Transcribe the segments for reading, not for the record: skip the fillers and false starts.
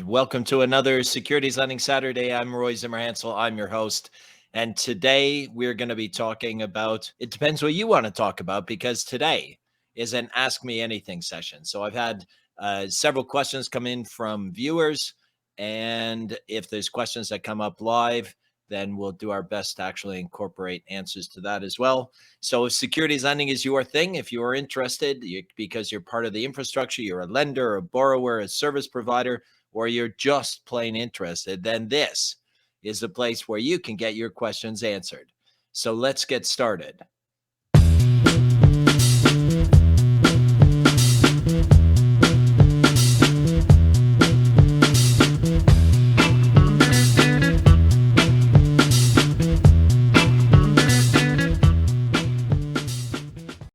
Welcome to another Securities Lending Saturday. I'm Roy Zimmerhansl. I'm your host. And today we're going to be talking about, it depends what you want to talk about, because today is an Ask Me Anything session. So I've had several questions come in from viewers. And if there's questions that come up live, then we'll do our best to actually incorporate answers to that as well. So if securities lending is your thing, if you are interested, because you're part of the infrastructure, you're a lender, a borrower, a service provider, or you're just plain interested, then this is the place where you can get your questions answered. So let's get started.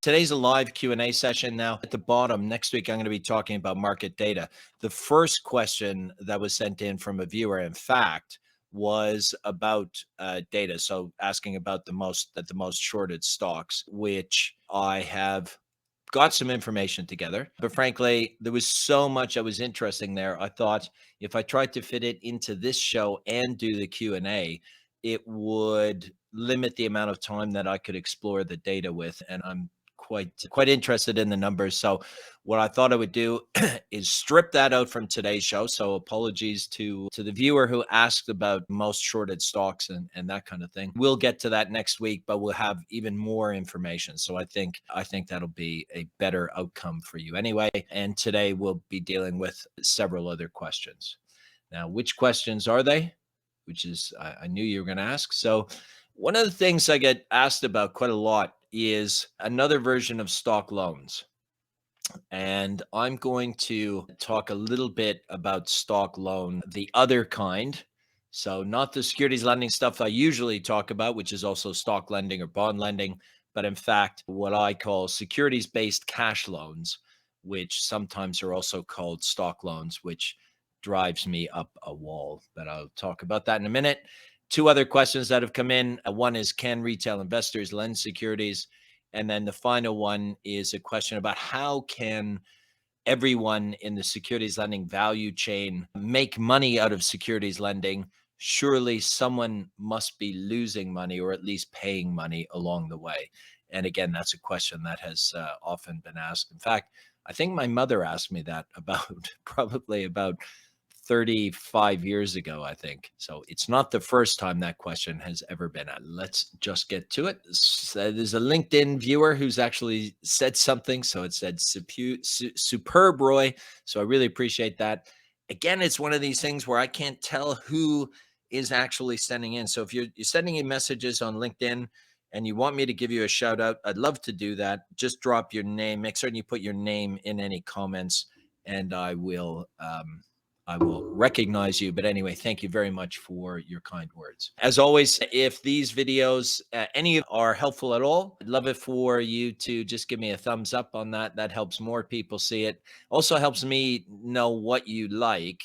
Today's a live Q&A session. Now, at the bottom, next week, I'm going to be talking about market data. The first question that was sent in from a viewer, in fact, was about data. So asking about the most shorted stocks, which I have got some information together. But frankly, there was so much that was interesting there. I thought if I tried to fit it into this show and do the Q&A, it would limit the amount of time that I could explore the data with. And I'm quite interested in the numbers. So what I thought I would do is strip that out from today's show. So apologies to the viewer who asked about most shorted stocks and that kind of thing. We'll get to that next week, but we'll have even more information. So I think that'll be a better outcome for you anyway. And today we'll be dealing with several other questions. Now, which questions are they? Which is, I knew you were going to ask. So one of the things I get asked about quite a lot is another version of stock loans. And I'm going to talk a little bit about stock loan, the other kind. So not the securities lending stuff I usually talk about, which is also stock lending or bond lending, but in fact, what I call securities-based cash loans, which sometimes are also called stock loans, which drives me up a wall. But I'll talk about that in a minute. Two other questions that have come in. One is, can retail investors lend securities? And then the final one is a question about how can everyone in the securities lending value chain make money out of securities lending? Surely someone must be losing money or at least paying money along the way. And again, that's a question that has often been asked. In fact, I think my mother asked me that probably about 35 years ago, I think. So it's not the first time that question has ever been asked. Let's just get to it. There's a LinkedIn viewer who's actually said something. So it said superb, Roy. So I really appreciate that. Again, it's one of these things where I can't tell who is actually sending in. So if you're sending in messages on LinkedIn and you want me to give you a shout out, I'd love to do that. Just drop your name. Make certain you put your name in any comments and I will recognize you. But anyway, thank you very much for your kind words. As always, if these videos, any are helpful at all, I'd love it for you to just give me a thumbs up on that. That helps more people see it. Also helps me know what you like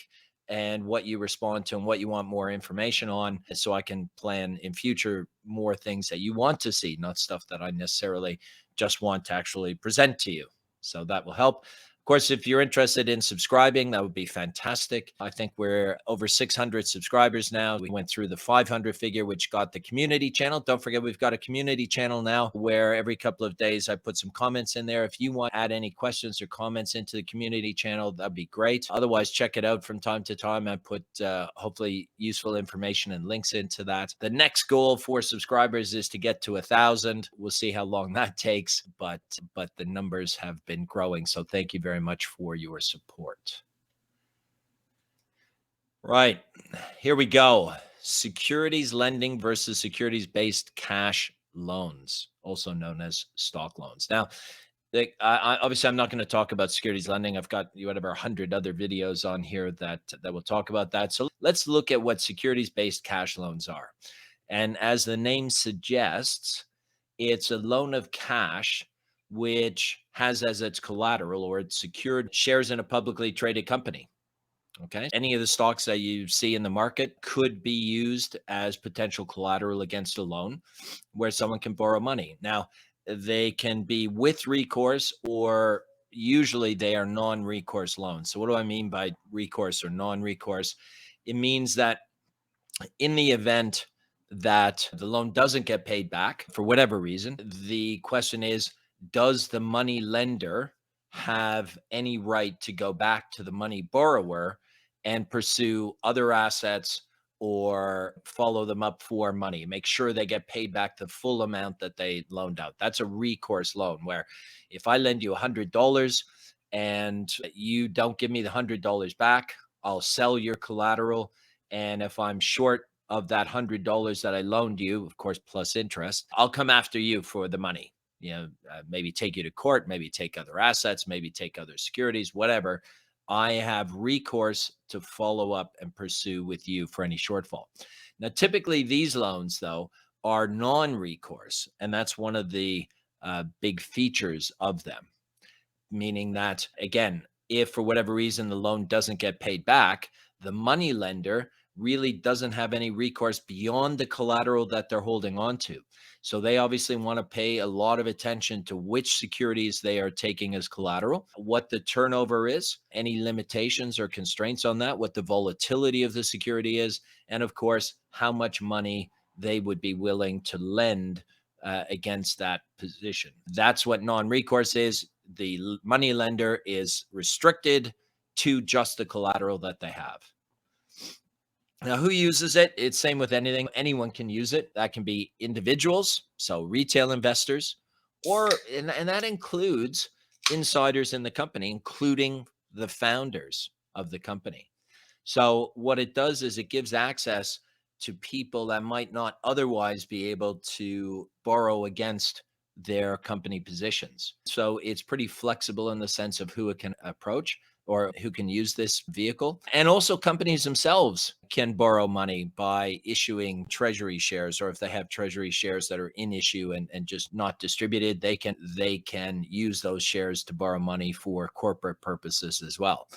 and what you respond to and what you want more information on, so I can plan in future more things that you want to see, not stuff that I necessarily just want to actually present to you. So that will help. Of course, if you're interested in subscribing, that would be fantastic. I think we're over 600 subscribers now. We went through the 500 figure, which got the community channel. Don't forget, we've got a community channel now where every couple of days I put some comments in there. If you want to add any questions or comments into the community channel, that'd be great. Otherwise, check it out from time to time. I put hopefully useful information and links into that. The next goal for subscribers is to get to 1,000. We'll see how long that takes, but the numbers have been growing. So thank you very much for your support. Right, here we go. Securities lending versus securities-based cash loans, also known as stock loans. Now, obviously, I'm not going to talk about securities lending. I've got whatever 100 other videos on here that will talk about that. So let's look at what securities-based cash loans are. And as the name suggests, it's a loan of cash which has as its collateral or its secured shares in a publicly traded company. Okay. Any of the stocks that you see in the market could be used as potential collateral against a loan where someone can borrow money. Now, they can be with recourse or usually they are non-recourse loans. So what do I mean by recourse or non-recourse? It means that in the event that the loan doesn't get paid back for whatever reason, the question is, does the money lender have any right to go back to the money borrower and pursue other assets or follow them up for money, make sure they get paid back the full amount that they loaned out? That's a recourse loan, where if I lend you $100 and you don't give me the $100 back, I'll sell your collateral, and if I'm short of that $100 that I loaned you, of course, plus interest, I'll come after you for the money. Maybe take you to court, maybe take other assets, maybe take other securities, whatever. I have recourse to follow up and pursue with you for any shortfall. Now, typically these loans, though, are non-recourse, and that's one of the big features of them, meaning that, again, if for whatever reason the loan doesn't get paid back, the money lender really doesn't have any recourse beyond the collateral that they're holding on to. So they obviously want to pay a lot of attention to which securities they are taking as collateral, what the turnover is, any limitations or constraints on that, what the volatility of the security is, and of course, how much money they would be willing to lend against that position. That's what non-recourse is. The money lender is restricted to just the collateral that they have. Now, who uses it? It's same with anything. Anyone can use it. That can be individuals, so retail investors, and that includes insiders in the company, including the founders of the company. So what it does is it gives access to people that might not otherwise be able to borrow against their company positions. So it's pretty flexible in the sense of who it can approach or who can use this vehicle. And also companies themselves can borrow money by issuing treasury shares, or if they have treasury shares that are in issue and just not distributed, they can use those shares to borrow money for corporate purposes as well.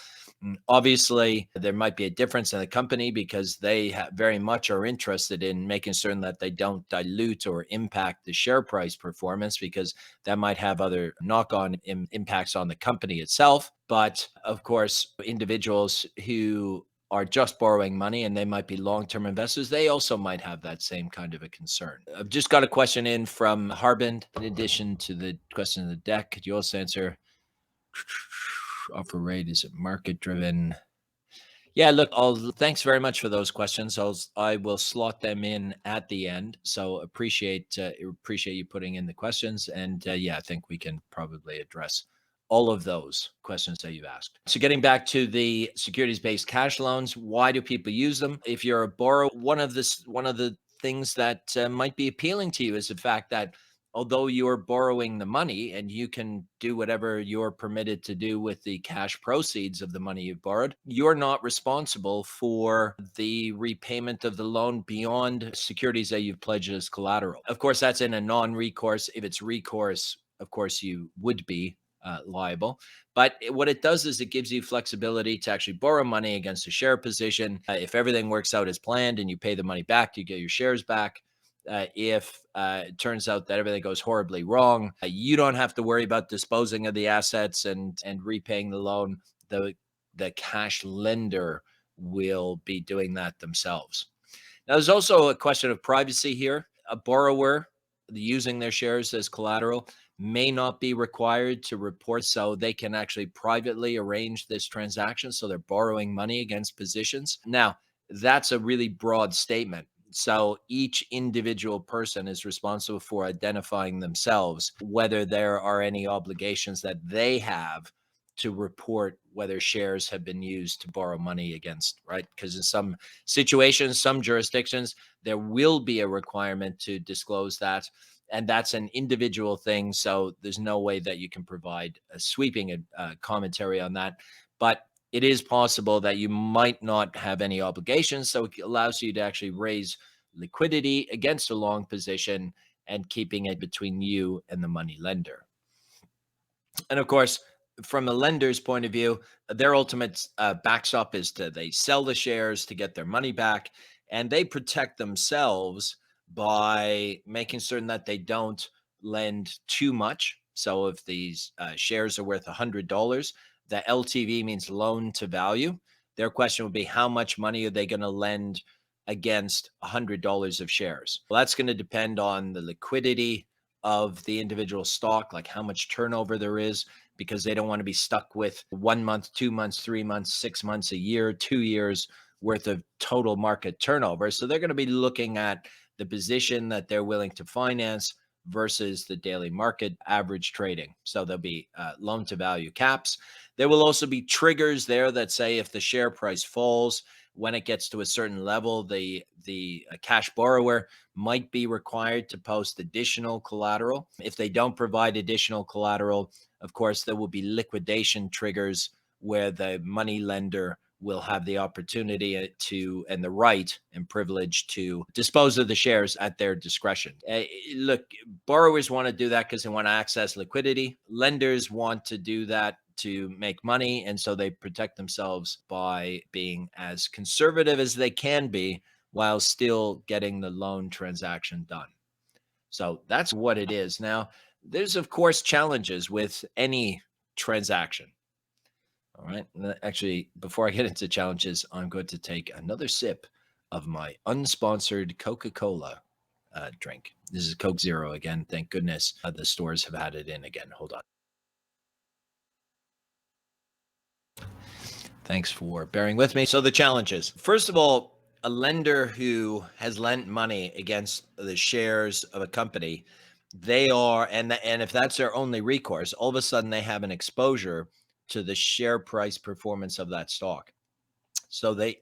Obviously, there might be a difference in the company because they very much are interested in making certain that they don't dilute or impact the share price performance, because that might have other knock-on impacts on the company itself. But of course, individuals who are just borrowing money and they might be long-term investors, they also might have that same kind of a concern. I've just got a question in from Harbin. In addition to the question in the deck, could you also answer offer rate? Is it market driven? Yeah, look, thanks very much for those questions. I will slot them in at the end. So appreciate you putting in the questions, and yeah, I think we can probably address all of those questions that you've asked. So getting back to the securities-based cash loans, why do people use them? If you're a borrower, one of the things that might be appealing to you is the fact that although you're borrowing the money and you can do whatever you're permitted to do with the cash proceeds of the money you've borrowed, you're not responsible for the repayment of the loan beyond securities that you've pledged as collateral. Of course, that's in a non-recourse. If it's recourse, of course, you would be liable. But what it does is it gives you flexibility to actually borrow money against a share position. If everything works out as planned and you pay the money back, you get your shares back. If it turns out that everything goes horribly wrong, you don't have to worry about disposing of the assets and repaying the loan. The cash lender will be doing that themselves. Now, there's also a question of privacy here. A borrower using their shares as collateral may not be required to report, so they can actually privately arrange this transaction. So they're borrowing money against positions. Now, that's a really broad statement. So each individual person is responsible for identifying themselves, whether there are any obligations that they have to report whether shares have been used to borrow money against, right? Because in some situations, some jurisdictions, there will be a requirement to disclose that. And that's an individual thing. So there's no way that you can provide a sweeping commentary on that. But it is possible that you might not have any obligations. So it allows you to actually raise liquidity against a long position and keeping it between you and the money lender. And of course, from a lender's point of view, their ultimate backstop is they sell the shares to get their money back, and they protect themselves by making certain that they don't lend too much. So if these shares are worth $100, the LTV means loan to value. Their question would be, how much money are they going to lend against $100 of shares? Well, that's going to depend on the liquidity of the individual stock, like how much turnover there is, because they don't want to be stuck with 1 month, 2 months, 3 months, 6 months, a year, 2 years worth of total market turnover. So they're going to be looking at the position that they're willing to finance versus the daily market average trading. So there'll be loan to value caps. There will also be triggers there that say if the share price falls, when it gets to a certain level, the cash borrower might be required to post additional collateral. If they don't provide additional collateral, of course, there will be liquidation triggers where the money lender will have the opportunity to and the right and privilege to dispose of the shares at their discretion. Look, borrowers want to do that because they want to access liquidity. Lenders want to do that to make money, and so they protect themselves by being as conservative as they can be while still getting the loan transaction done. So that's what it is. Now, there's of course challenges with any transaction. All right. Actually, before I get into challenges, I'm going to take another sip of my unsponsored Coca-Cola drink. This is Coke Zero again. Thank goodness the stores have had it in again. Hold on. Thanks for bearing with me. So the challenges. First of all, a lender who has lent money against the shares of a company, they are, and if that's their only recourse, all of a sudden they have an exposure to the share price performance of that stock. So the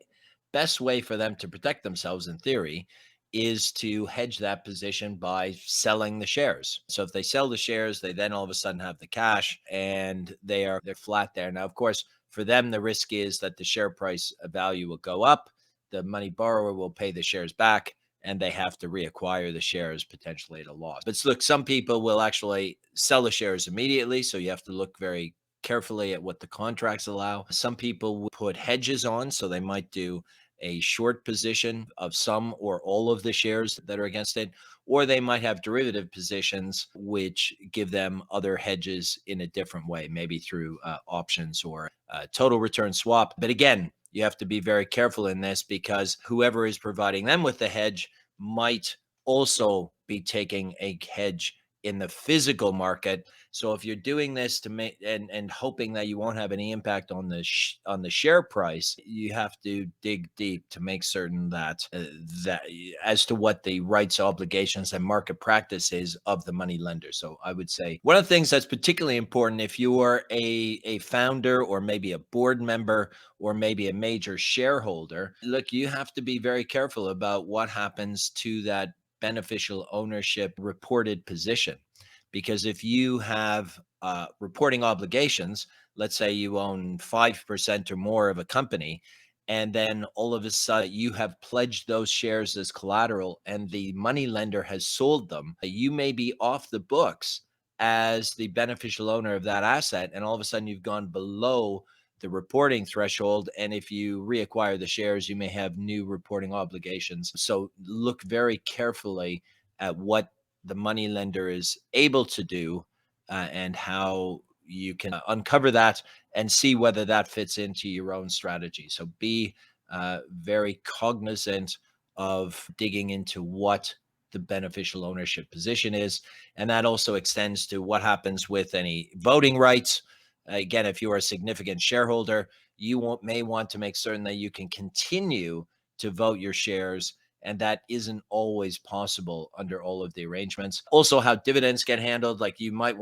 best way for them to protect themselves in theory is to hedge that position by selling the shares. So if they sell the shares, they then all of a sudden have the cash and they're flat there. Now, of course, for them, the risk is that the share price value will go up, the money borrower will pay the shares back, and they have to reacquire the shares potentially at a loss. But look, some people will actually sell the shares immediately. So you have to look very carefully at what the contracts allow. Some people will put hedges on, so they might do a short position of some or all of the shares that are against it, or they might have derivative positions which give them other hedges in a different way, maybe through options or total return swap. But again, you have to be very careful in this because whoever is providing them with the hedge might also be taking a hedge in the physical market. So if you're doing this to make and hoping that you won't have any impact on the share price, you have to dig deep to make certain that that as to what the rights, obligations, and market practice is of the money lender. So I would say one of the things that's particularly important if you are a founder or maybe a board member or maybe a major shareholder, look, you have to be very careful about what happens to that beneficial ownership reported position. Because if you have reporting obligations, let's say you own 5% or more of a company, and then all of a sudden you have pledged those shares as collateral and the money lender has sold them, you may be off the books as the beneficial owner of that asset. And all of a sudden you've gone below the reporting threshold. And if you reacquire the shares, you may have new reporting obligations. So look very carefully at what the money lender is able to do and how you can uncover that and see whether that fits into your own strategy. So be very cognizant of digging into what the beneficial ownership position is. And that also extends to what happens with any voting rights. Again, if you are a significant shareholder, you may want to make certain that you can continue to vote your shares, and that isn't always possible under all of the arrangements. Also, how dividends get handled, like you might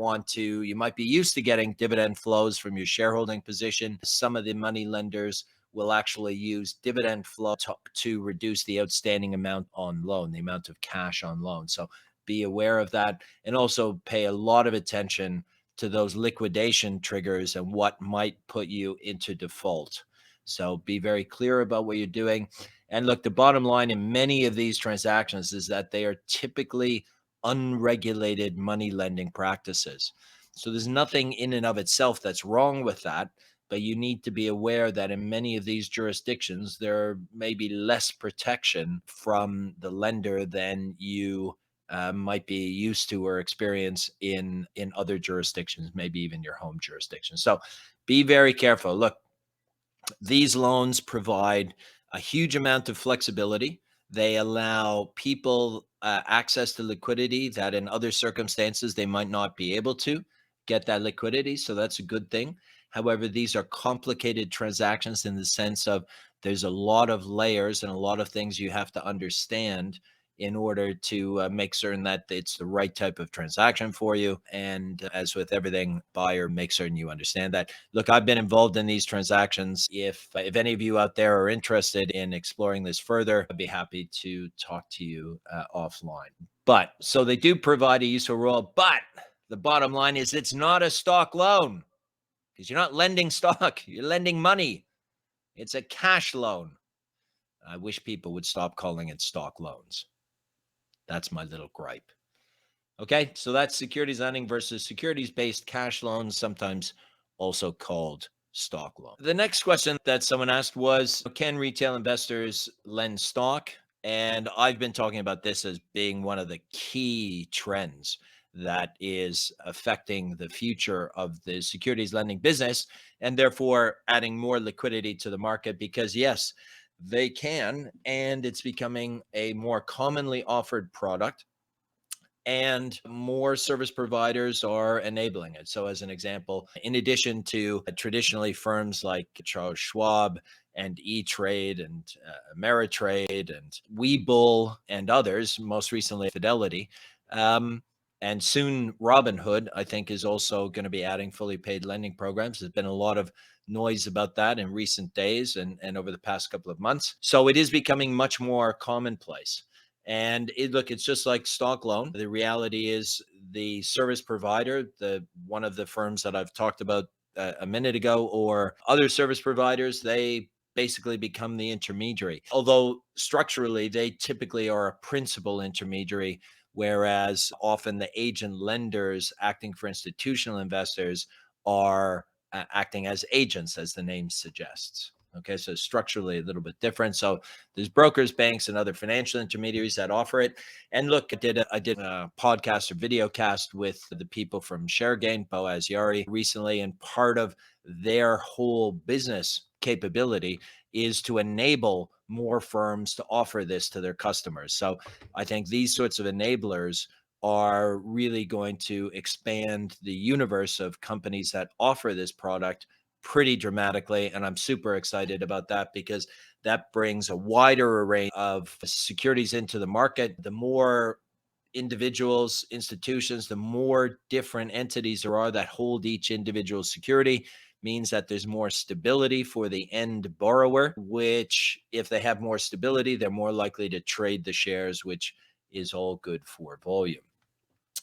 be used to getting dividend flows from your shareholding position. Some of the money lenders will actually use dividend flow to reduce the outstanding amount on loan, the amount of cash on loan. So be aware of that, and also pay a lot of attention to those liquidation triggers and what might put you into default. So be very clear about what you're doing. And look, the bottom line in many of these transactions is that they are typically unregulated money lending practices. So there's nothing in and of itself that's wrong with that, but you need to be aware that in many of these jurisdictions, there may be less protection from the lender than you might be used to or experience in other jurisdictions, maybe even your home jurisdiction. So be very careful. Look, these loans provide a huge amount of flexibility. They allow people access to liquidity that in other circumstances they might not be able to get that liquidity. So that's a good thing. However, these are complicated transactions in the sense of there's a lot of layers and a lot of things you have to understand in order to make certain that it's the right type of transaction for you. And as with everything, buyer, make certain you understand that. Look, I've been involved in these transactions. If any of you out there are interested in exploring this further, I'd be happy to talk to you offline. But so they do provide a useful role, but the bottom line is it's not a stock loan because you're not lending stock, you're lending money. It's a cash loan. I wish people would stop calling it stock loans. That's my little gripe. Okay, so that's securities lending versus securities-based cash loans, sometimes also called stock loan. The next question that someone asked was, can retail investors lend stock? And I've been talking about this as being one of the key trends that is affecting the future of the securities lending business, and therefore adding more liquidity to the market because, yes, they can, and it's becoming a more commonly offered product and more service providers are enabling it. So, as an example, in addition to traditionally firms like Charles Schwab and E-Trade and Ameritrade and Webull and others, most recently Fidelity, and soon Robinhood, I think, is also going to be adding fully paid lending programs. There's been a lot of noise about that in recent days and over the past couple of months. So it is becoming much more commonplace. And look, it's just like stock loan. The reality is the service provider, the one of the firms that I've talked about a minute ago, or other service providers, they basically become the intermediary. Although structurally, they typically are a principal intermediary, whereas often the agent lenders acting for institutional investors are acting as agents, as the name suggests. Okay, so structurally a little bit different. So there's brokers, banks, and other financial intermediaries that offer it. And look, I did a podcast or video cast with the people from ShareGain, Boaz Yari, recently, and part of their whole business capability is to enable more firms to offer this to their customers. So I think these sorts of enablers are really going to expand the universe of companies that offer this product pretty dramatically. And I'm super excited about that because that brings a wider array of securities into the market. The more individuals, institutions, the more different entities there are that hold each individual security means that there's more stability for the end borrower, which if they have more stability, they're more likely to trade the shares, which is all good for volume.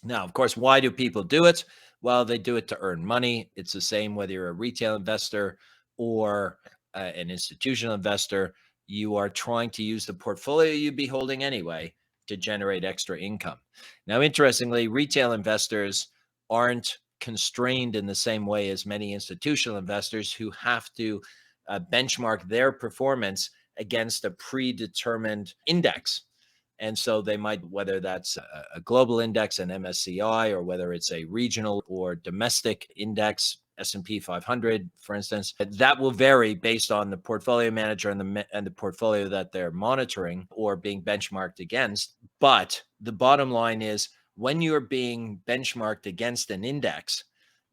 Now, of course, why do people do it? Well, they do it to earn money. It's the same whether you're a retail investor or an institutional investor. You are trying to use the portfolio you'd be holding anyway to generate extra income. Now, interestingly, retail investors aren't constrained in the same way as many institutional investors who have to benchmark their performance against a predetermined index. And so they might, whether that's a global index, an MSCI, or whether it's a regional or domestic index, S&P 500, for instance, that will vary based on the portfolio manager and the portfolio that they're monitoring or being benchmarked against. But the bottom line is when you're being benchmarked against an index,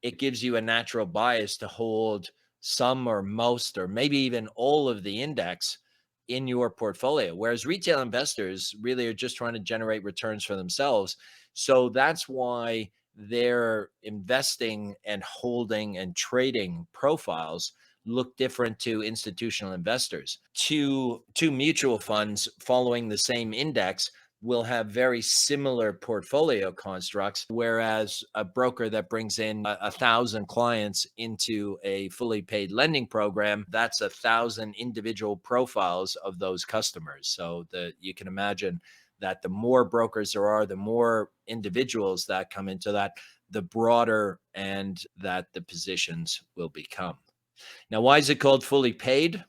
it gives you a natural bias to hold some or most or maybe even all of the index in your portfolio, whereas retail investors really are just trying to generate returns for themselves. So that's why their investing and holding and trading profiles look different to institutional investors. Two mutual funds following the same index will have very similar portfolio constructs, whereas a broker that brings in 1,000 clients into a fully paid lending program, that's 1,000 individual profiles of those customers. So you can imagine that the more brokers there are, the more individuals that come into that, the broader and that the positions will become. Now, why is it called fully paid?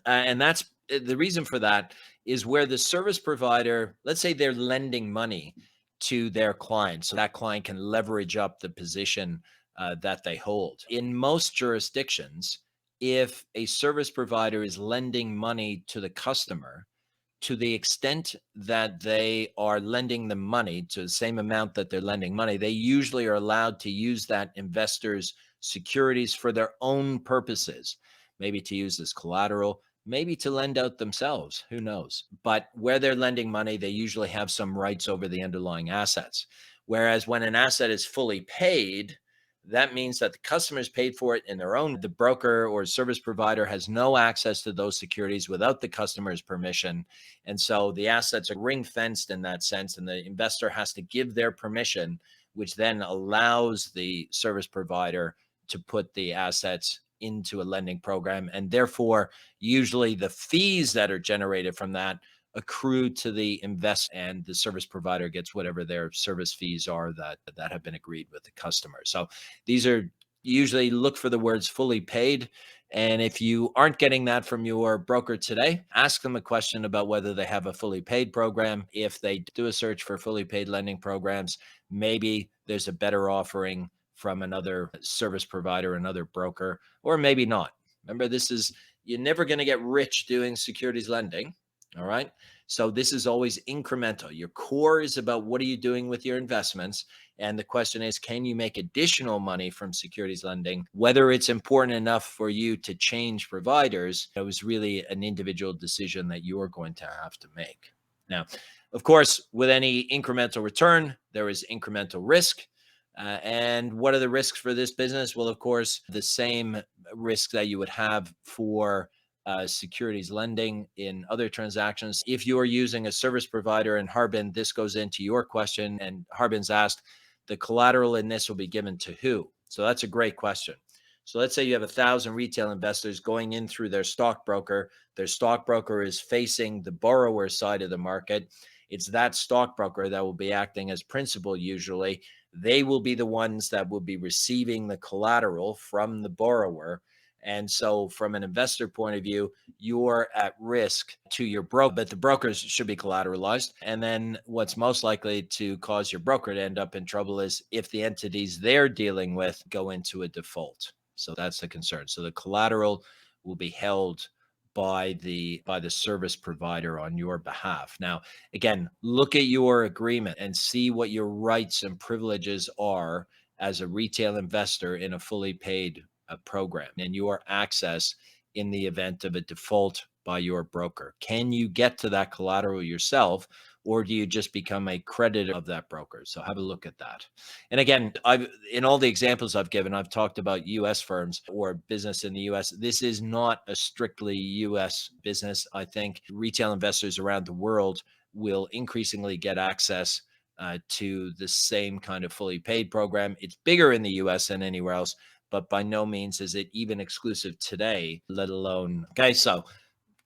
And that's the reason for that is where the service provider, let's say they're lending money to their client, so that client can leverage up the position that they hold. In most jurisdictions, if a service provider is lending money to the customer, to the extent that they are lending them money to the same amount that they're lending money, they usually are allowed to use that investor's securities for their own purposes, maybe to use as collateral, maybe to lend out themselves, who knows? But where they're lending money, they usually have some rights over the underlying assets. Whereas when an asset is fully paid, that means that the customers paid for it in their own. The broker or service provider has no access to those securities without the customer's permission. And so the assets are ring fenced in that sense, and the investor has to give their permission, which then allows the service provider to put the assets into a lending program. And therefore, usually the fees that are generated from that accrue to the investor, and the service provider gets whatever their service fees are that have been agreed with the customer. So these are usually, look for the words fully paid. And if you aren't getting that from your broker today, ask them a question about whether they have a fully paid program. If they do a search for fully paid lending programs, maybe there's a better offering from another service provider, another broker, or maybe not. Remember, you're never going to get rich doing securities lending. All right. So this is always incremental. Your core is about what are you doing with your investments? And the question is, can you make additional money from securities lending? Whether it's important enough for you to change providers, it was really an individual decision that you're going to have to make. Now, of course, with any incremental return, there is incremental risk. And what are the risks for this business? Well, of course, the same risk that you would have for securities lending in other transactions. If you are using a service provider, and Harbin, this goes into your question, and Harbin's asked, the collateral in this will be given to who? So that's a great question. So let's say you have 1,000 retail investors going in through their stockbroker. Their stockbroker is facing the borrower side of the market. It's that stockbroker that will be acting as principal usually. They will be the ones that will be receiving the collateral from the borrower. And so from an investor point of view, you're at risk to your broker, but the brokers should be collateralized. And then what's most likely to cause your broker to end up in trouble is if the entities they're dealing with go into a default. So that's the concern. So the collateral will be held by the service provider on your behalf. Now, again, look at your agreement and see what your rights and privileges are as a retail investor in a fully paid program, and your access in the event of a default by your broker. Can you get to that collateral yourself, or do you just become a creditor of that broker? So have a look at that. And again, in all the examples I've given, I've talked about US firms or business in the US. This is not a strictly US business. I think retail investors around the world will increasingly get access to the same kind of fully paid program. It's bigger in the US than anywhere else, but by no means is it even exclusive today, let alone. Okay, so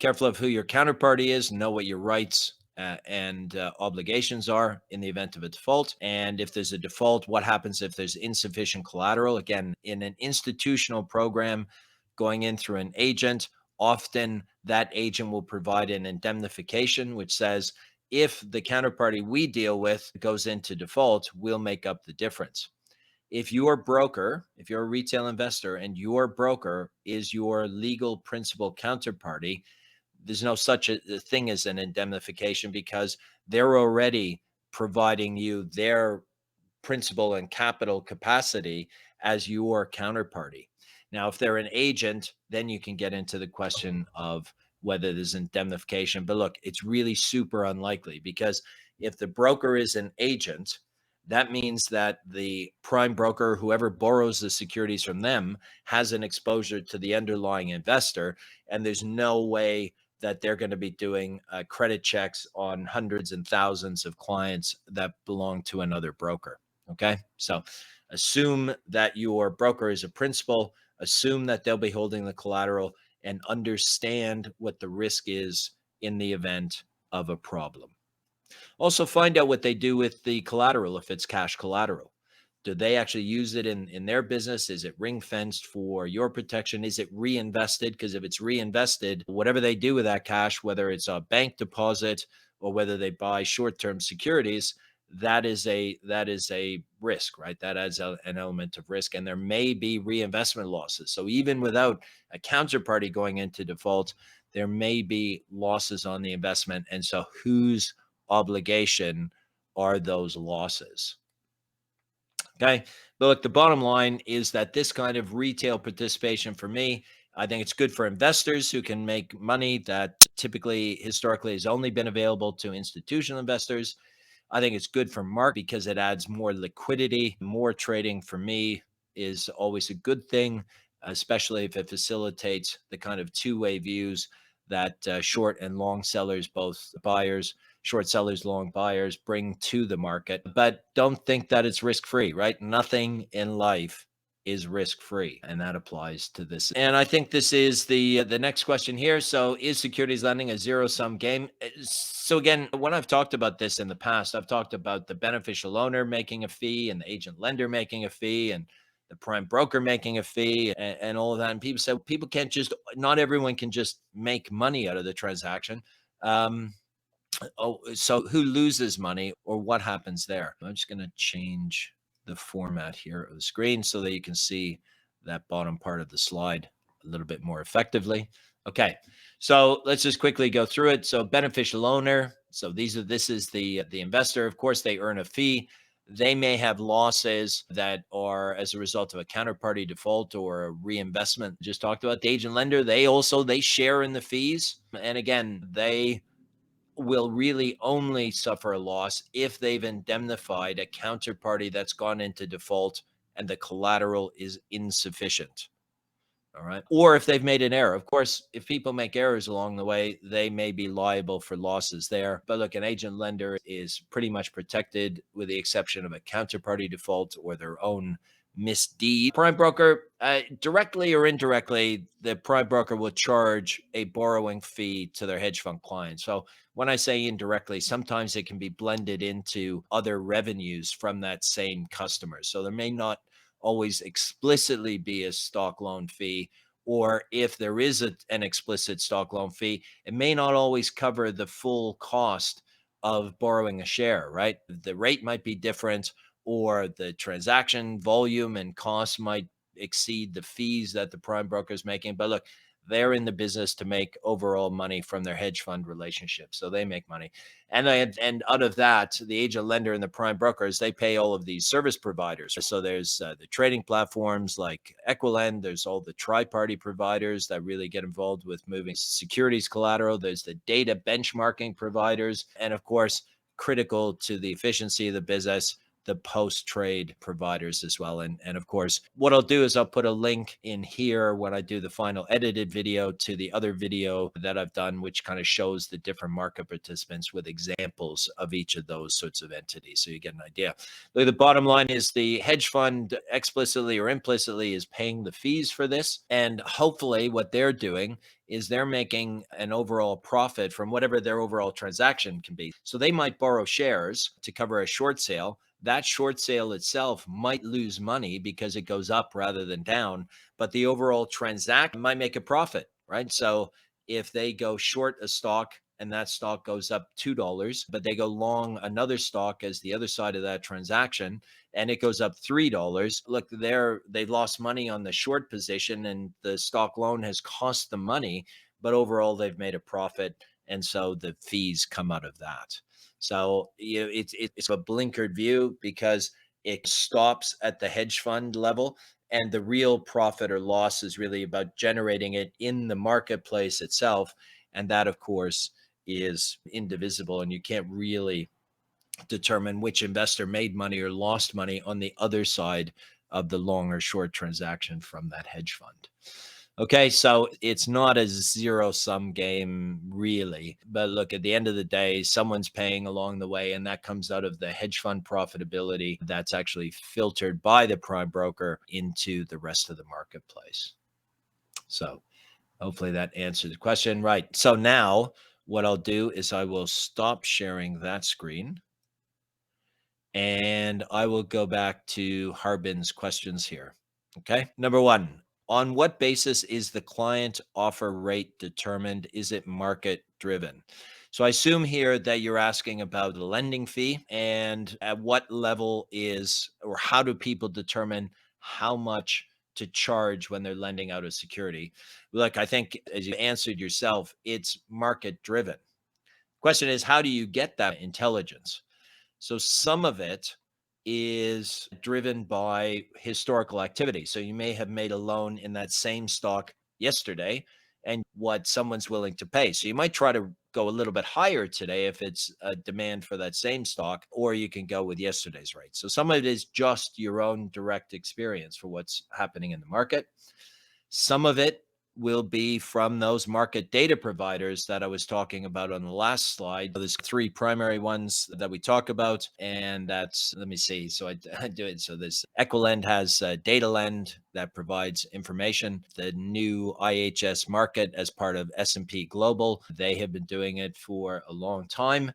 careful of who your counterparty is, know what your rights and obligations are in the event of a default. And if there's a default, what happens if there's insufficient collateral? Again, in an institutional program going in through an agent, often that agent will provide an indemnification, which says, if the counterparty we deal with goes into default, we'll make up the difference. If your broker, if you're a retail investor and your broker is your legal principal counterparty, there's no such a thing as an indemnification because they're already providing you their principal and capital capacity as your counterparty. Now, if they're an agent, then you can get into the question of whether there's indemnification. But look, it's really super unlikely because if the broker is an agent, that means that the prime broker, whoever borrows the securities from them, has an exposure to the underlying investor. And there's no way that they're going to be doing credit checks on hundreds and thousands of clients that belong to another broker. Okay. So assume that your broker is a principal, assume that they'll be holding the collateral, and understand what the risk is in the event of a problem. Also, find out what they do with the collateral if it's cash collateral. Do they actually use it in their business? Is it ring fenced for your protection? Is it reinvested? Because if it's reinvested, whatever they do with that cash, whether it's a bank deposit or whether they buy short-term securities, that is a risk, right? That adds an element of risk, and there may be reinvestment losses. So even without a counterparty going into default, there may be losses on the investment. And so whose obligation are those losses? Okay. But look, the bottom line is that this kind of retail participation for me, I think it's good for investors who can make money that typically historically has only been available to institutional investors. I think it's good for market because it adds more liquidity. More trading for me is always a good thing, especially if it facilitates the kind of two-way views that short and long sellers, both buyers, short sellers, long buyers, bring to the market. But don't think that it's risk-free, right? Nothing in life is risk-free, and that applies to this. And I think this is the next question here. So, is securities lending a zero-sum game? So again, when I've talked about this in the past, I've talked about the beneficial owner making a fee and the agent lender making a fee and the prime broker making a fee and all of that. And people say people can't just, not everyone can just make money out of the transaction. Um, Oh, so who loses money or what happens there? I'm just going to change the format here of the screen so that you can see that bottom part of the slide a little bit more effectively. Okay, so let's just quickly go through it. So beneficial owner. So this is the investor. Of course, they earn a fee. They may have losses that are as a result of a counterparty default or a reinvestment. Just talked about the agent lender. They share in the fees, and again, they will really only suffer a loss if they've indemnified a counterparty that's gone into default and the collateral is insufficient. All right. Or if they've made an error. Of course, if people make errors along the way, they may be liable for losses there. But look, an agent lender is pretty much protected with the exception of a counterparty default or their own misdeed. Prime broker, directly or indirectly, the prime broker will charge a borrowing fee to their hedge fund clients. So when I say indirectly, sometimes it can be blended into other revenues from that same customer. So there may not always explicitly be a stock loan fee, or if there is an explicit stock loan fee, it may not always cover the full cost of borrowing a share, right? The rate might be different, or the transaction volume and cost might exceed the fees that the prime broker is making. But look, they're in the business to make overall money from their hedge fund relationship. So they make money. And out of that, the agent lender and the prime brokers, they pay all of these service providers. So there's the trading platforms like Equilend. There's all the tri-party providers that really get involved with moving securities collateral. There's the data benchmarking providers. And of course, critical to the efficiency of the business, the post-trade providers as well. And of course, what I'll do is I'll put a link in here when I do the final edited video to the other video that I've done, which kind of shows the different market participants with examples of each of those sorts of entities. So you get an idea. The bottom line is the hedge fund explicitly or implicitly is paying the fees for this. And hopefully what they're doing is they're making an overall profit from whatever their overall transaction can be. So they might borrow shares to cover a short sale. That short sale itself might lose money because it goes up rather than down, but the overall transaction might make a profit, right? So if they go short a stock and that stock goes up $2, but they go long another stock as the other side of that transaction and it goes up $3, look, they've lost money on the short position and the stock loan has cost them money, but overall they've made a profit. And so the fees come out of that. So it's a blinkered view because it stops at the hedge fund level, and the real profit or loss is really about generating it in the marketplace itself, and that of course is indivisible, and you can't really determine which investor made money or lost money on the other side of the long or short transaction from that hedge fund. Okay, so it's not a zero sum game, really. But look, at the end of the day, someone's paying along the way, and that comes out of the hedge fund profitability that's actually filtered by the prime broker into the rest of the marketplace. So hopefully that answers the question. Right. So now what I'll do is I will stop sharing that screen and I will go back to Harbin's questions here. Okay. Number one, on what basis is the client offer rate determined? Is it market driven? So I assume here that you're asking about the lending fee and at what level is, or how do people determine how much to charge when they're lending out a security? Look, I think as you answered yourself, it's market driven. Question is, how do you get that intelligence? So some of it is driven by historical activity. So you may have made a loan in that same stock yesterday and what someone's willing to pay. So you might try to go a little bit higher today if it's a demand for that same stock, or you can go with yesterday's rate. So some of it is just your own direct experience for what's happening in the market. Some of it will be from those market data providers that I was talking about on the last slide. There's three primary ones that we talk about, and that's, let me see. So I do it. So this Equilend has DataLend that provides information. The new IHS market as part of S&P Global, they have been doing it for a long time.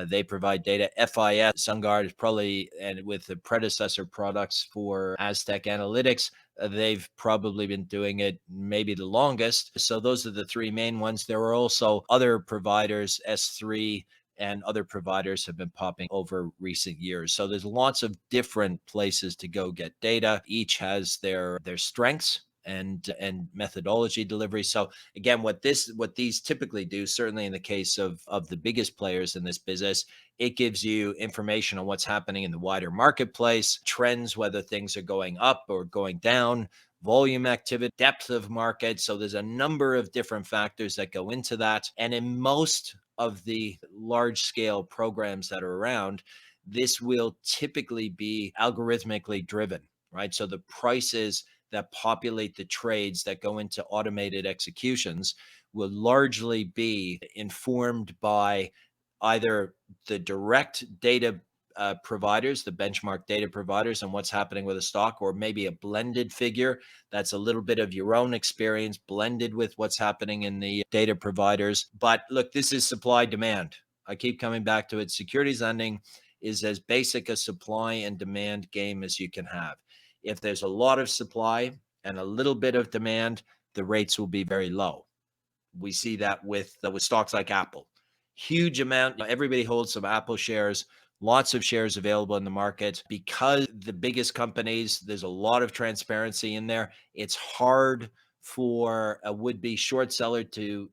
They provide data. FIS, SunGard is probably, and with the predecessor products for Aztec Analytics, they've probably been doing it maybe the longest. So those are the three main ones. There are also other providers, S3 and other providers have been popping over recent years. So there's lots of different places to go get data. Each has their strengths and methodology delivery. So again, what these typically do, certainly in the case of the biggest players in this business, it gives you information on what's happening in the wider marketplace, trends, whether things are going up or going down, volume activity, depth of market. So there's a number of different factors that go into that. And in most of the large scale programs that are around, this will typically be algorithmically driven, right? So the prices that populate the trades that go into automated executions will largely be informed by either the direct data providers, the benchmark data providers, and what's happening with a stock, or maybe a blended figure that's a little bit of your own experience blended with what's happening in the data providers. But look, this is supply demand. I keep coming back to it. Securities lending is as basic a supply and demand game as you can have. If there's a lot of supply and a little bit of demand, the rates will be very low. We see that with stocks like Apple. Huge amount. Everybody holds some Apple shares. Lots of shares available in the market because the biggest companies, there's a lot of transparency in there. It's hard for a would-be short seller to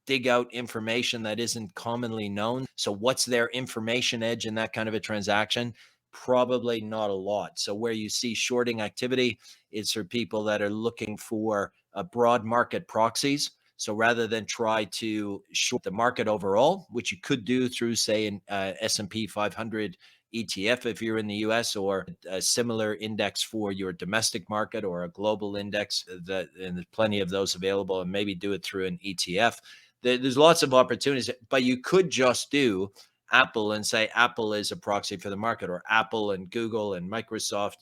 dig out information that isn't commonly known. So what's their information edge in that kind of a transaction? Probably not a lot. So where you see shorting activity is for people that are looking for broad market proxies. So rather than try to short the market overall, which you could do through, say, an S&P 500 ETF if you're in the US, or a similar index for your domestic market, or a global index, and there's plenty of those available, and maybe do it through an ETF. There's lots of opportunities, but you could just do Apple and say Apple is a proxy for the market, or Apple and Google and Microsoft,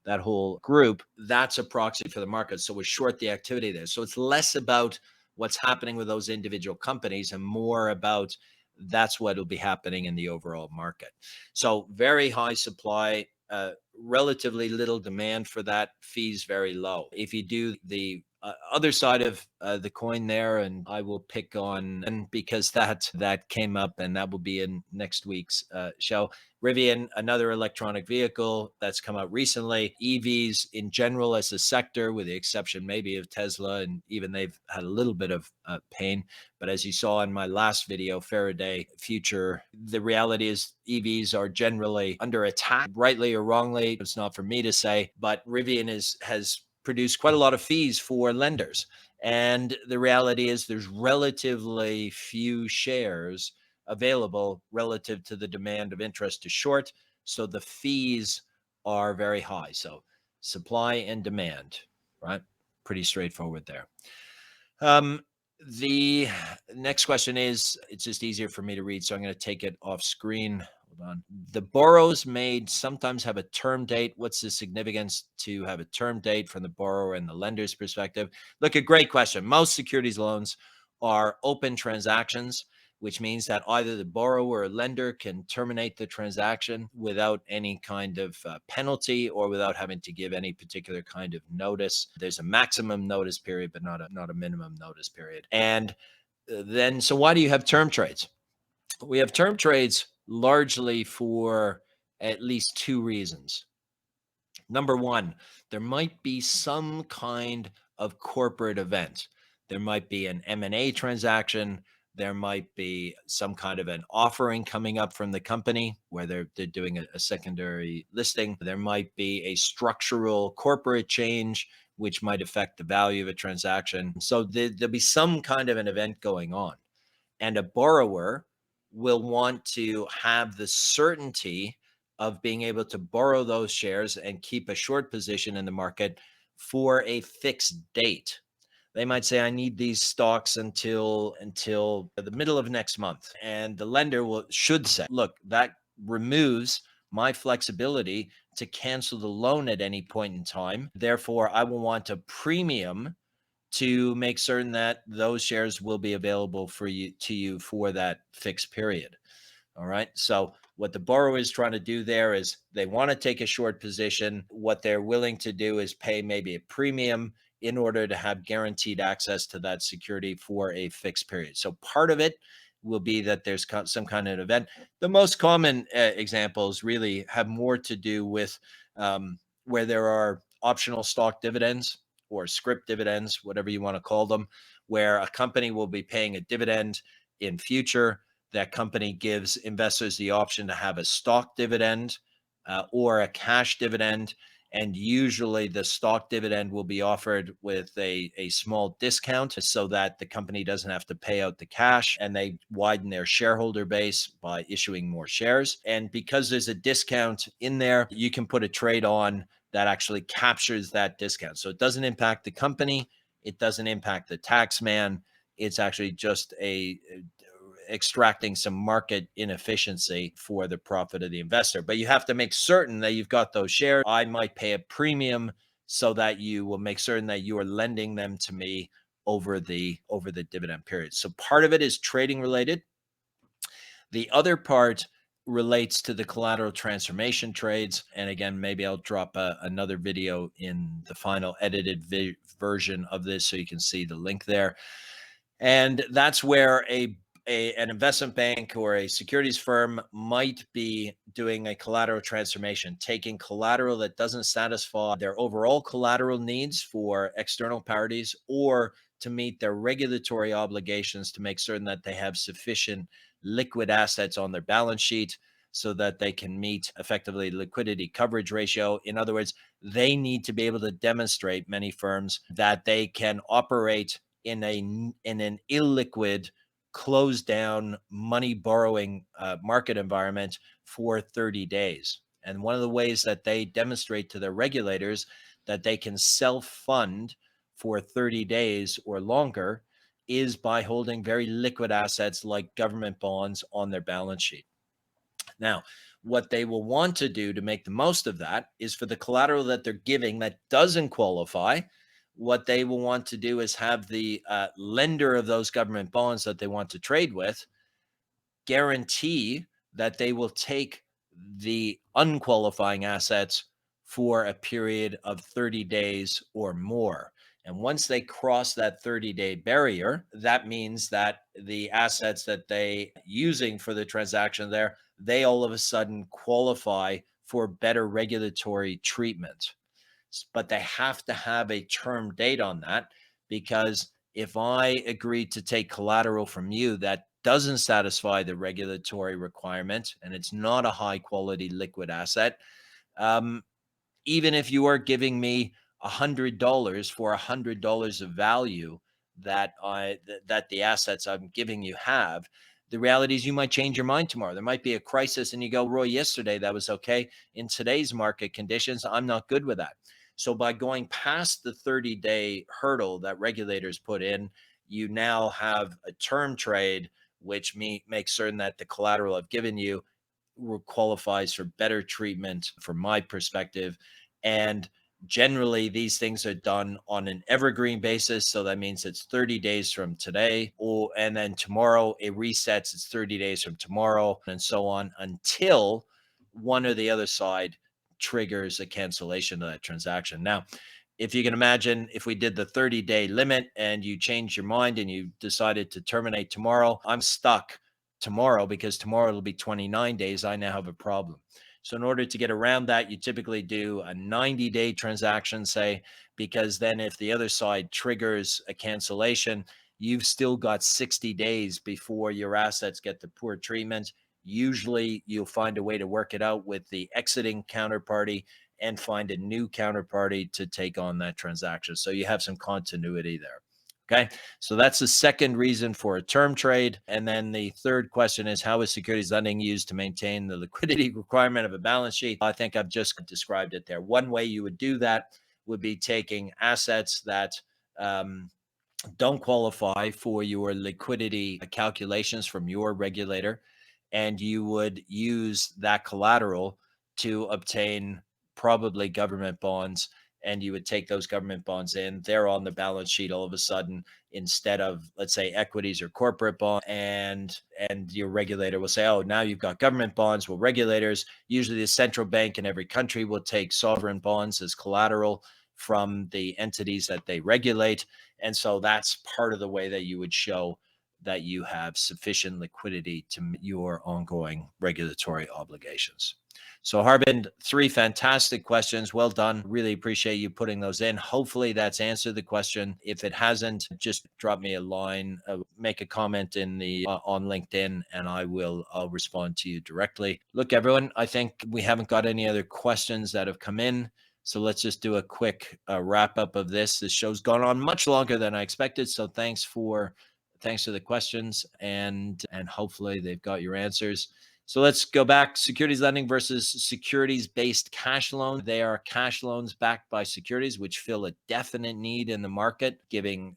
that whole group, that's a proxy for the market. So we short the activity there. So it's less about what's happening with those individual companies and more about that's what will be happening in the overall market. So very high supply, relatively little demand for that, fees very low. If you do the other side of the coin there, and I will pick on, and because that came up, and that will be in next week's show. Rivian, another electronic vehicle that's come out recently. EVs in general as a sector, with the exception maybe of Tesla, and even they've had a little bit of pain. But as you saw in my last video, Faraday Future, the reality is EVs are generally under attack, rightly or wrongly. It's not for me to say, but Rivian has produced quite a lot of fees for lenders. And the reality is there's relatively few shares available relative to the demand of interest to short. So the fees are very high. So supply and demand, right? Pretty straightforward there. The next question is, it's just easier for me to read, so I'm going to take it off screen. Hold on. The borrows made sometimes have a term date. What's the significance to have a term date from the borrower and the lender's perspective? Look, a great question. Most securities loans are open transactions, which means that either the borrower or lender can terminate the transaction without any kind of penalty, or without having to give any particular kind of notice. There's a maximum notice period, but not a minimum notice period. And Then, so why do you have term trades? We have term trades largely for at least two reasons. Number one, there might be some kind of corporate event. There might be an M&A transaction. There might be some kind of an offering coming up from the company where they're doing a secondary listing. There might be a structural corporate change which might affect the value of a transaction. So there'll be some kind of an event going on. And a borrower will want to have the certainty of being able to borrow those shares and keep a short position in the market for a fixed date. They might say, I need these stocks until the middle of next month. And the lender should say, look, that removes my flexibility to cancel the loan at any point in time. Therefore, I will want a premium to make certain that those shares will be available for you for that fixed period. All right. So what the borrower is trying to do there is they want to take a short position. What they're willing to do is pay maybe a premium in order to have guaranteed access to that security for a fixed period. So part of it will be that there's some kind of event. The most common examples really have more to do with where there are optional stock dividends or script dividends, whatever you want to call them, where a company will be paying a dividend in future. That company gives investors the option to have a stock dividend or a cash dividend. And usually the stock dividend will be offered with a small discount so that the company doesn't have to pay out the cash, and they widen their shareholder base by issuing more shares. And because there's a discount in there, you can put a trade on that actually captures that discount. So it doesn't impact the company. It doesn't impact the tax man. It's actually just extracting some market inefficiency for the profit of the investor. But you have to make certain that you've got those shares. I might pay a premium so that you will make certain that you are lending them to me over the dividend period. So part of it is trading related. The other part relates to the collateral transformation trades. And again, maybe I'll drop another video in the final edited version of this so you can see the link there. And that's where an investment bank or a securities firm might be doing a collateral transformation, taking collateral that doesn't satisfy their overall collateral needs for external parties or to meet their regulatory obligations to make certain that they have sufficient liquid assets on their balance sheet so that they can meet effectively liquidity coverage ratio. In other words, they need to be able to demonstrate, many firms, that they can operate in an illiquid, closed down money borrowing market environment for 30 days. And one of the ways that they demonstrate to their regulators that they can self-fund for 30 days or longer is by holding very liquid assets like government bonds on their balance sheet. Now, what they will want to do to make the most of that is for the collateral that they're giving that doesn't qualify. What they will want to do is have the lender of those government bonds that they want to trade with guarantee that they will take the unqualifying assets for a period of 30 days or more. And once they cross that 30-day barrier, that means that the assets that they using for the transaction there, they all of a sudden qualify for better regulatory treatment. But they have to have a term date on that, because if I agree to take collateral from you that doesn't satisfy the regulatory requirement and it's not a high quality liquid asset, even if you are giving me $100 for $100 of value that the assets I'm giving you have, the reality is you might change your mind tomorrow. There might be a crisis and you go, Roy, yesterday that was okay. In today's market conditions, I'm not good with that. So by going past the 30-day hurdle that regulators put in, you now have a term trade, which makes certain that the collateral I've given you qualifies for better treatment from my perspective. And generally, these things are done on an evergreen basis. So that means it's 30 days from today, and then tomorrow it resets. It's 30 days from tomorrow, and so on until one or the other side triggers a cancellation of that transaction. Now, if you can imagine, if we did the 30-day limit and you changed your mind and you decided to terminate tomorrow, I'm stuck tomorrow because tomorrow it'll be 29 days. I now have a problem. So in order to get around that, you typically do a 90-day transaction, say, because then if the other side triggers a cancellation, you've still got 60 days before your assets get the poor treatment. Usually you'll find a way to work it out with the exiting counterparty and find a new counterparty to take on that transaction. So you have some continuity there. Okay. So that's the second reason for a term trade. And then the third question is, how is securities lending used to maintain the liquidity requirement of a balance sheet? I think I've just described it there. One way you would do that would be taking assets that don't qualify for your liquidity calculations from your regulator, and you would use that collateral to obtain probably government bonds, and you would take those government bonds in. They're on the balance sheet all of a sudden instead of, let's say, equities or corporate bonds, and your regulator will say, oh, now you've got government bonds. Well, regulators, usually the central bank in every country, will take sovereign bonds as collateral from the entities that they regulate. And so that's part of the way that you would show that you have sufficient liquidity to meet your ongoing regulatory obligations. So Harbin, 3 fantastic questions. Well done. Really appreciate you putting those in. Hopefully that's answered the question. If it hasn't, just drop me a line, make a comment in the on LinkedIn, and I'll respond to you directly. Look, everyone, I think we haven't got any other questions that have come in. So let's just do a quick wrap up of this. This show's gone on much longer than I expected. So thanks for the questions, and hopefully they've got your answers. So let's go back. Securities lending versus securities-based cash loans. They are cash loans backed by securities, which fill a definite need in the market, giving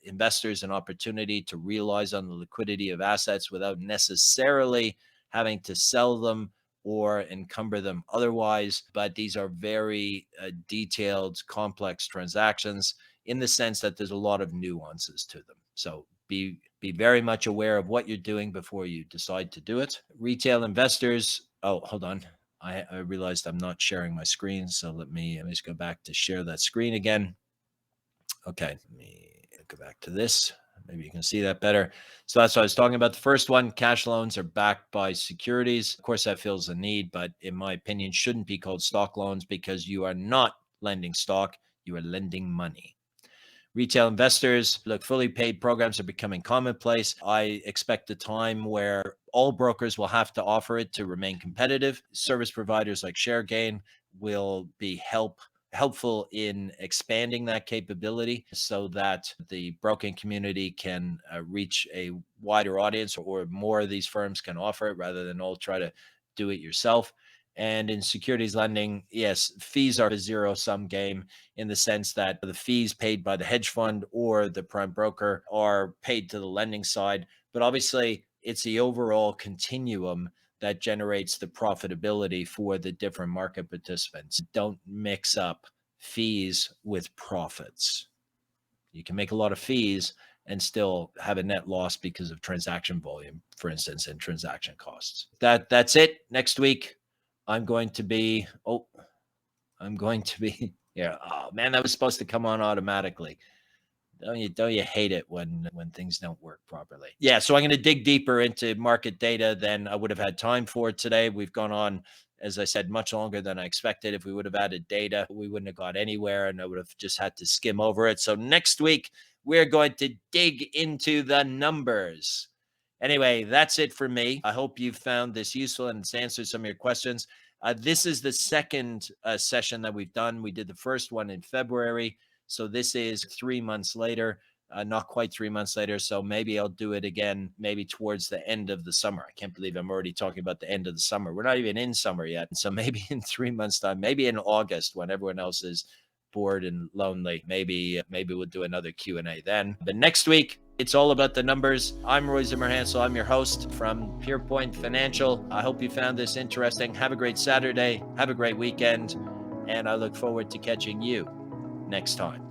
investors an opportunity to realize on the liquidity of assets without necessarily having to sell them or encumber them otherwise. But these are very detailed, complex transactions in the sense that there's a lot of nuances to them. So be very much aware of what you're doing before you decide to do it. Retail investors. Oh, hold on. I realized I'm not sharing my screen. So let me just go back to share that screen again. Okay, let me go back to this. Maybe you can see that better. So that's what I was talking about. The first one, cash loans are backed by securities. Of course, that fills a need, but in my opinion, shouldn't be called stock loans because you are not lending stock, you are lending money. Retail investors, look, fully paid programs are becoming commonplace. I expect a time where all brokers will have to offer it to remain competitive. Service providers like ShareGain will be helpful in expanding that capability so that the broking community can reach a wider audience, or more of these firms can offer it rather than all try to do it yourself. And in securities lending, yes, fees are a zero-sum game in the sense that the fees paid by the hedge fund or the prime broker are paid to the lending side. But obviously, it's the overall continuum that generates the profitability for the different market participants. Don't mix up fees with profits. You can make a lot of fees and still have a net loss because of transaction volume, for instance, and transaction costs. That's it. Next week, I'm going to be, yeah. Oh man, that was supposed to come on automatically. Don't you hate it when things don't work properly? Yeah, so I'm going to dig deeper into market data than I would have had time for today. We've gone on, as I said, much longer than I expected. If we would have added data, we wouldn't have got anywhere, and I would have just had to skim over it. So next week, we're going to dig into the numbers. Anyway, that's it for me. I hope you found this useful and it's answered some of your questions. This is the second session that we've done. We did the first one in February. So this is 3 months later, not quite 3 months later. So maybe I'll do it again, maybe towards the end of the summer. I can't believe I'm already talking about the end of the summer. We're not even in summer yet. So maybe in 3 months' time, maybe in August when everyone else is bored and lonely, maybe we'll do another Q&A then. But next week, it's all about the numbers. I'm Roy Zimmerhansl. I'm your host from Pierpoint Financial. I hope you found this interesting. Have a great Saturday. Have a great weekend. And I look forward to catching you next time.